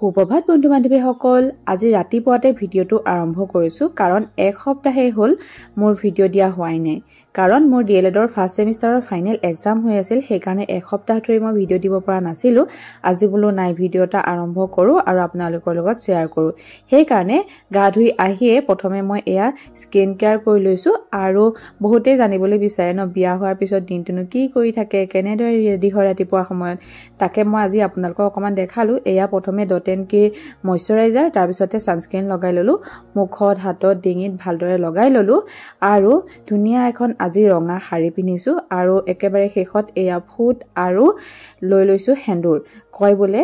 সুপ্ৰভাত বন্ধু বান্ধৱীসকল আজি ৰাতিপুৱাতে ভিডিঅটো আৰম্ভ কৰিছো কাৰণ এক সপ্তাহে হ'ল মোৰ ভিডিঅ দিয়া হোৱাই নাই কাৰণ মোৰ ডিএলএডৰ ফাৰ্ষ্ট সেমিষ্টাৰৰ ফাইনেল এক্সাম হৈ আছিল সেইকাৰণে এক সপ্তাহ ধৰি মই ভিডিঅ দিব পৰা নাছিলো আজি বলো নাই ভিডিঅটা আৰম্ভ কৰো আৰু আপোনালোকৰ লগত শেয়াৰ কৰো সেইকাৰণে গা ধুই আহিয়ে প্ৰথমে মই এয়া স্কিন কেয়াৰ কৰি লৈছো আৰু বহুতে জানিবলৈ বিচাৰে ন বিয়া হোৱাৰ পিছত দিনটো কি কৰি থাকে কেনেদৰে ৰেডি হয় ৰাতিপুৱা সময়ত তাকে মই আজি আপোনালোকক অকমান দেখালো এয়া প্ৰথমে কি ময়শ্চাৰাইজাৰ তাৰ পিছতে সানস্ক্ৰিন লগাই ললো মুখত হাতত ডিঙিত ভালদৰে লগাই ললো আৰু ধুনিয়া এখন আজি ৰঙা শাৰী পিনিছো আৰু একেবাৰে শেষত এয়া ফুট আৰু লৈ লৈছো হেন্দুৰ কয় বলে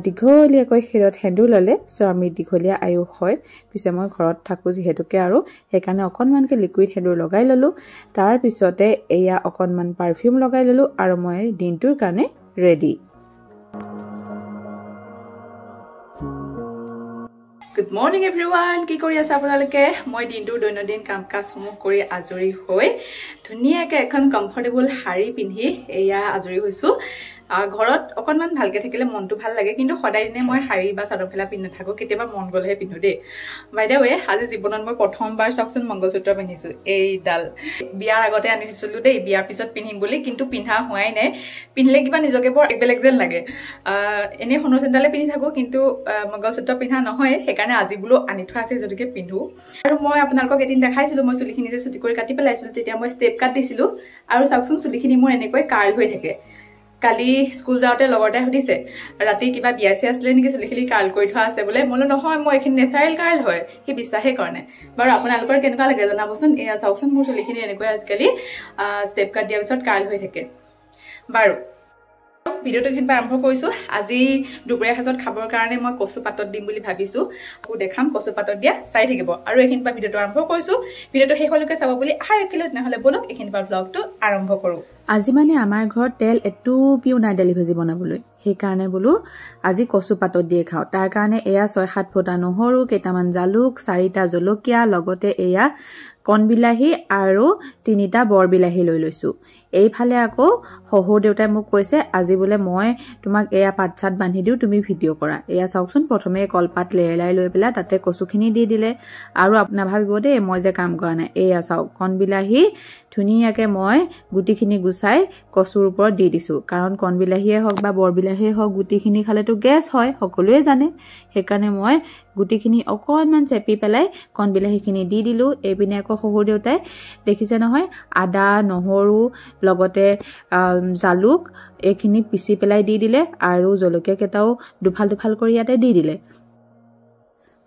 দীঘলীয়াকৈ শিৰত হেন্দুৰ ললে স্বামী দীঘলীয়া আয়ুস হয় পিছে মই ঘৰত থাকো যিহেতুকে আৰু সেইকাৰণে অকনমানকে লিকুইড হেন্দুৰ লগাই ললো তাৰ পিছতে এয়া অকনমান পাৰফিউম লগাই ললো আৰু মই দিনটোৰ কাৰণে ৰেডি Good morning everyone কি কৰি আছে আপোনালোকে মই দিনটো দৈনন্দিন কামকাজ সমূহ কৰি আজৰি হৈ ধুনিয়াকে এখন কমফৰ্টেবল শাৰী পিন্ধি এয়া আজৰি হৈছো ঘৰত অকনমান ভালকে থাকিলে মনটো ভাল লাগে কিন্তু সদায় দিনে মই শাৰী বা চাদৰ ফেলা পিন্ধি থাকো কেতিয়াবা মন গলহে পিন্ধো দে বাই দা ওয়ে আজি জীৱনত মই প্ৰথমবাৰ চকচোন মংগলসূত্ৰ পিন্ধিছো এই ডাল বিয়াৰ আগতে আনিছিলো দেই বিয়াৰ পিছত পিন্ধিম বুলি কিন্তু পিন্ধা হোৱাই নাই পিন্ধিলে কিবা নিজকে বৰ বেলেগ যেন লাগে এনে সোণৰ চেণ্ডালে পিন্ধি থাকো কিন্তু মংগলসূত্ৰ পিন্ধা নহয় সেইকাৰণে আজি বলো আনি থোৱা আছে যদিকে পিন্ধো আৰু মই আপোনালোকক এদিন দেখাইছিলো মই চুলিখিনি যে চুটি কৰি কাটি পেলাইছিলো তেতিয়া মই ষ্টেপ কাট দিছিলো আৰু চকচোন চুলিখিনি মোৰ এনেকৈ কাৰ্ল হৈ থাকে কালি স্কুল যাওঁতে লগৰতে সুধিছে ৰাতি কিবা বিয়া চিয়া আছিলে নেকি চুলিখিনি কাৰ্ল কৰি থোৱা আছে বোলে মই নহয় মই এইখিনি নেচাৰেল কাৰ্ল হয় কি বিশ্বাসে কৰে বাৰু আপোনালোকৰ কেনেকুৱা লাগে জনাবচোন এয়া চাওকচোন মোৰ চুলিখিনি এনেকৈ আজিকালি ষ্টেপ কাট দিয়াৰ পিছত কাৰ্ল হৈ থাকে বাৰু ভিডিঅটো কিন্তু আৰম্ভ কৰিছো আজি দুপৰীয়া সাজত খাবৰ কাৰণে মই কচু পাতত দিম বুলি ভাবিছো আকৌ দেখাম কচু পাতত দিয়া চাই থাকিব আৰু এইখিনিৰ পৰা ভিডিঅটো আৰম্ভ কৰিছো ভিডিঅটো শেষলৈকে চাব বুলি আশা ৰাখিলো নহলে বলক এইখিনিৰ পৰা ব্লগটো আৰম্ভ কৰো আজি মানে আমাৰ ঘৰত তেল এটু পিউ নাই দালি ভাজি বনাবলৈ সেইকাৰণে বলো আজি কচু পাতত দিয়ে খাও তাৰ কাৰণে এয়া 6-7 ফোটা নহৰু কেইটামান জালুক 4টা জলকীয়া লগতে এয়া কণ বিলাহী আৰু 3টা বৰ বিলাহী লৈ লৈছো এইফালে আকৌ হহু দেউতাই মোক কৈছে আজি বলে মই তোমাক এয়া পাতছাত বান্ধি দিও তুমি ভিডিঅ' কৰা এয়া চাওকচোন প্ৰথমে কলপাত লেৰেলাই লৈ পেলা তাতে কচুখিনি দি দিলে আৰু আপোনা ভাবিব দে মই যে কাম কৰা নাই এয়া চাওক কণ বিলাহী ধুনিয়াকে মই গুটিখিনি গুছাই কচুৰ ওপৰত দি দিছো কাৰণ কণ বিলাহীয়ে হওক বা বৰ বিলাহীয়ে হওক গুটিখিনি খালেতো গেছ হয় সকলোৱে জানে সেইকাৰণে মই গুটিখিনি অকনমান চেপি পেলাই কণ বিলাহীখিনি দি দিলো এপিনে আকৌ হহু দেউতাই দেখিছে নহয় আদা নহৰু লগতে জালুক এইখিনি পিচি পেলাই দি দিলে আৰু জলকীয়া কেটাও দুফাল দুফাল কৰি ইয়াতে দি দিলে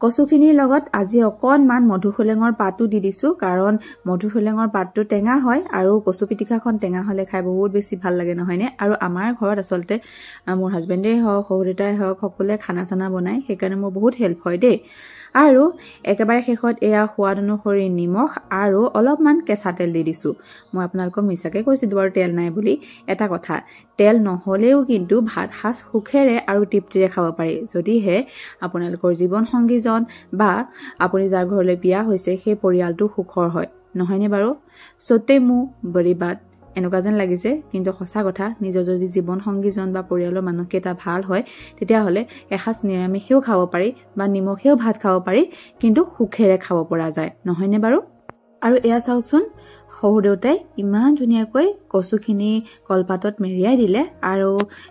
কচুখিনিৰ লগত আজি অকনমান মধুসোলেঙৰ পাতটো দি দিছো কাৰণ মধুসোলেঙৰ পাতটো টেঙা হয় আৰু কচু পিটিকাখন টেঙা হলে খাই বহুত বেছি ভাল লাগে নহয়নে আৰু আমাৰ ঘৰত আসলতে মোৰ হাজবেণ্ডে হওক সহৰিতাই হওক সকলোৱে খানা চানা বনাই সেইকাৰণে মোৰ বহুত হেল্প হয় দেই আৰু একেবাৰে শেষত এয়া সোৱাদ অনুসৰি নিমখ আৰু অলপমান কেঁচা তেল দি দিছো মই আপোনালোকক মিছাকে কৈছিলো বাৰু তেল নাই বুলি এটা কথা তেল নহলেও কিন্তু ভাত সাজ সুখেৰে আৰু তৃপ্তিৰে খাব পাৰি যদিহে আপোনালোকৰ জীৱন সংগীজন বা আপুনি যাৰ ঘৰলৈ বিয়া হৈছে সেই পৰিয়ালটো সুখৰ হয় নহয়নে বাৰু সতে মু বড়ি বাত এনেকুৱা যেন লাগিছে কিন্তু সঁচা কথা নিজৰ যদি জীৱন সংগীজন বা পৰিয়ালৰ মানুহকেইটা ভাল হয় তেতিয়াহলে এসাঁজ নিৰামিষেও খাব পাৰি বা নিমখেও ভাত খাব পাৰি কিন্তু সুখেৰে খাব পৰা যায় নহয়নে বাৰু আৰু এয়া চাওকচোন হহু দেউতাই ইমান ধুনীয়াকৈ কচুখিনি কলপাতত মেৰিয়াই দিলে আৰু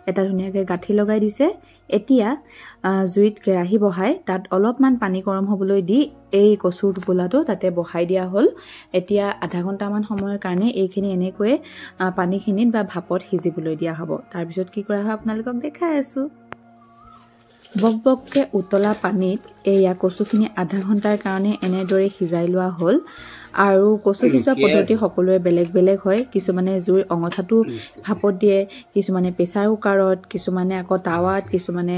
এটা ধুনীয়াকৈ গাঁঠি লগাই দিছে এতিয়া জুইত কেৰাহী বহাই তাত অলপমান পানী গৰম হ'বলৈ দি এই কচুৰ টোপোলাটো তাতে বহাই দিয়া হ'ল এতিয়া আধা ঘণ্টামান সময়ৰ কাৰণে এইখিনি এনেকৈ পানীখিনিত বা ভাপত সিজিবলৈ দিয়া হ'ব তাৰপিছত কি কৰা হয় আপোনালোকক দেখাই আছো বকবককে উতলা পানীত এয়া কচুখিনি আধা ঘণ্টাৰ কাৰণে এনেদৰে সিজাই লোৱা হ'ল আৰু কচু সিজোৱা পদ্ধতি সকলোৰে বেলেগ বেলেগ হয় কিছুমানে জুইৰ অঙঠাটো ভাপত দিয়ে কিছুমানে প্ৰেছাৰ কুকাৰত কিছুমানে আকৌ টাৱাত কিছুমানে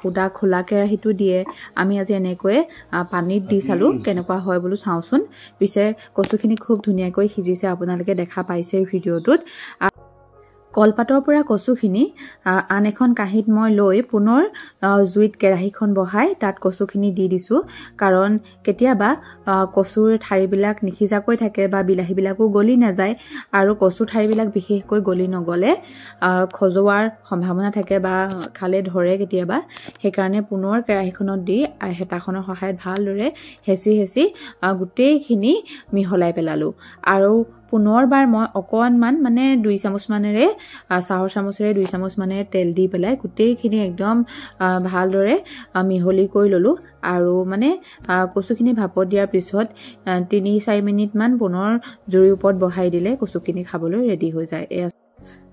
খুদা খোলা কেৰাহীটো দিয়ে আমি আজি এনেকৈ পানীত দি চালো কেনেকুৱা হয় বলো চাওচোন পিছে কচুখিনি খুব ধুনীয়াকৈ সিজিছে আপোনালোকে দেখা পাইছে ভিডিঅ'টোত কলপাতৰ পৰা কচুখিনি আন এখন কাঁহীত মই লৈ পুনৰ জুইত কেৰাহীখন বহাই তাত কচুখিনি দি দিছোঁ কাৰণ কেতিয়াবা কচুৰ ঠাৰিবিলাক নিখিজাকৈ থাকে বা বিলাহীবিলাকো গলি নাযায় আৰু কচু ঠাৰিবিলাক বিশেষকৈ গলি নগলে খজোৱাৰ সম্ভাৱনা থাকে বা খালে ধৰে কেতিয়াবা সেইকাৰণে পুনৰ কেৰাহীখনত দি হেতাখনৰ সহায়ত ভালদৰে হেঁচি গোটেইখিনি মিহলাই পেলালোঁ আৰু পুনৰবাৰ মই অকণমান মানে 2 চামুচ মানেৰে চাহৰ চামুচেৰে 2 চামুচ মানেৰে তেল দি পেলাই গোটেইখিনি একদম ভালদৰে মিহলি কৰি ল'লোঁ আৰু মানে কচুখিনি ভাপত দিয়াৰ পিছত 3-4 মিনিটমান পুনৰ জুইৰ ওপৰত বহাই দিলে কচুখিনি খাবলৈ ৰেডি হৈ যায়।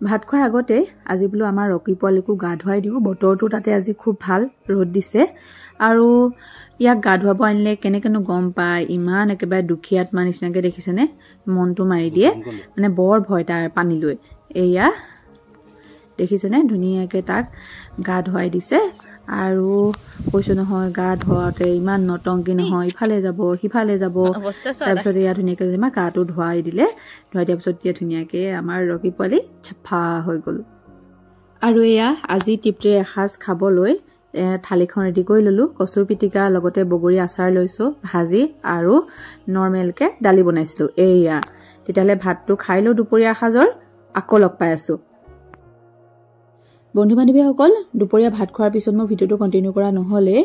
ভাত খোৱাৰ আগতে আজি বোলো আমাৰ ৰকি পোৱালিকো গা ধুৱাই দিওঁ। বতৰটো তাতে আজি খুব ভাল, ৰ'দ দিছে আৰু ইয়াক গা ধুৱাব আনিলে কেনেকেনো গম পায়, ইমান একেবাৰে দুখীয়া আত্মাৰ নিচিনাকৈ দেখিছেনে, মনটো মাৰি দিয়ে, মানে বৰ ভয় তাৰ পানীলৈ। এয়া দেখিছেনে ধুনীয়াকৈ তাক গা ধুৱাই দিছে আৰু কৈছোঁ নহয় গা ধুৱাওঁতে ইমান নটংকি নহয়, ইফালে যাব সিফালে যাব। তাৰপিছত এয়া ধুনীয়াকৈ যেনিবা গাটো ধুৱাই দিলে, ধুৱাই দিয়াৰ পিছত এতিয়া ধুনীয়াকৈ আমাৰ ৰকি পোৱালি চাফা হৈ গ'ল। আৰু এয়া আজি তৃপ্তিৰে এসাঁজ খাবলৈ থালিখন ৰেডি কৰি ল'লোঁ। কচুৰ পিটিকা লগতে বগৰী আচাৰ লৈছোঁ, ভাজি আৰু নৰ্মেলকৈ দালি বনাইছিলোঁ। এয়া তেতিয়াহ'লে ভাতটো খাই লওঁ দুপৰীয়াৰ সাজৰ, আকৌ লগ পাই আছোঁ। বন্ধু বান্ধৱীসকল, দুপৰীয়া ভাত খোৱাৰ পিছত মোৰ ভিডিঅ'টো কণ্টিনিউ কৰা নহ'লে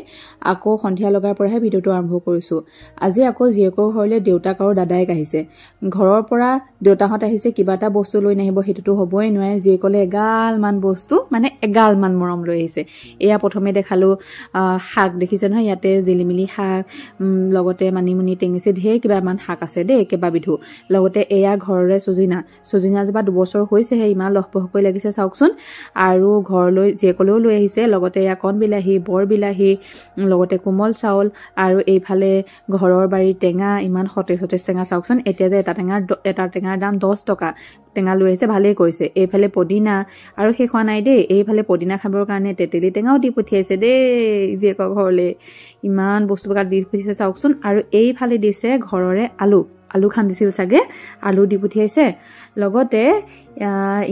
আকৌ সন্ধিয়া লগাৰ পৰাহে ভিডিঅ'টো আৰম্ভ কৰিছোঁ। আজি আকৌ জীয়েকৰ ঘৰলৈ দেউতাক আৰু দাদাইক আহিছে। ঘৰৰ পৰা দেউতাহঁত আহিছে, কিবা এটা বস্তু লৈ নাহিব সেইটোতো হ'বই নোৱাৰে। জীয়েকলে এগালমান বস্তু মানে এগালমান মৰম লৈ আহিছে। এয়া প্ৰথমে দেখালোঁ শাক, দেখিছে নহয় ইয়াতে জিলিমিলি শাক, লগতে মানিমুনি, টেঙেচি, ঢেৰ কিবামান শাক আছে দেই, কেইবাবিধো। লগতে এয়া ঘৰৰে চজিনাজোপা 2 বছৰ হৈছেহে, ইমান লহপহকৈ লাগিছে চাওকচোন। আৰু ঘৰলৈ জীয়েকলেও লৈ আহিছে, লগতে এয়া কণ বিলাহী, বৰ বিলাহী, লগতে কোমল চাউল আৰু এইফালে ঘৰৰ বাৰীৰ টেঙা, ইমান সতেজ টেঙা চাওকচোন। এতিয়া যে এটা টেঙাৰ দাম 10 টকা। টেঙা লৈ আহিছে, ভালেই কৰিছে। এইফালে পদিনা আৰু শেষ হোৱা নাই দেই, এইফালে পদিনা খাবৰ কাৰণে তেতেলী টেঙাও দি পঠিয়াইছে দেই জীয়েকৰ ঘৰলৈ। ইমান বস্তু দি পঠিয়াইছে চাওকচোন। আৰু এইফালে দিছে ঘৰৰে আলু খান্দিছিল চাগে, আলু দি পঠিয়াইছে, লগতে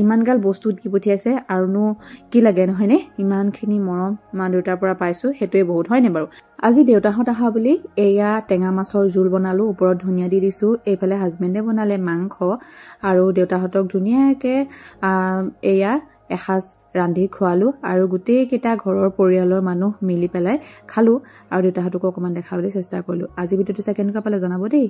ইমানগাল বস্তু দি পঠিয়াইছে। আৰুনো কি লাগে নহয়নে, ইমানখিনি মৰম মা দেউতাৰ পৰা পাইছোঁ, সেইটোৱে বহুত, হয়নে বাৰু। আজি দেউতাহঁত অহা বুলি এয়া টেঙা মাছৰ জোল বনালোঁ, ওপৰত ধনিয়া দি দিছোঁ। এইফালে হাজবেণ্ডে বনালে মাংস আৰু দেউতাহঁতক ধুনীয়াকৈ এয়া এসাঁজ ৰান্ধি খোৱালোঁ আৰু গোটেইকেইটা ঘৰৰ পৰিয়ালৰ মানুহ মিলি পেলাই খালোঁ আৰু দেউতাহঁতকো অকণমান দেখাবলৈ চেষ্টা কৰিলোঁ। আজি ভিডিঅ'টো চাই কেনেকুৱা পালে জনাব দেই।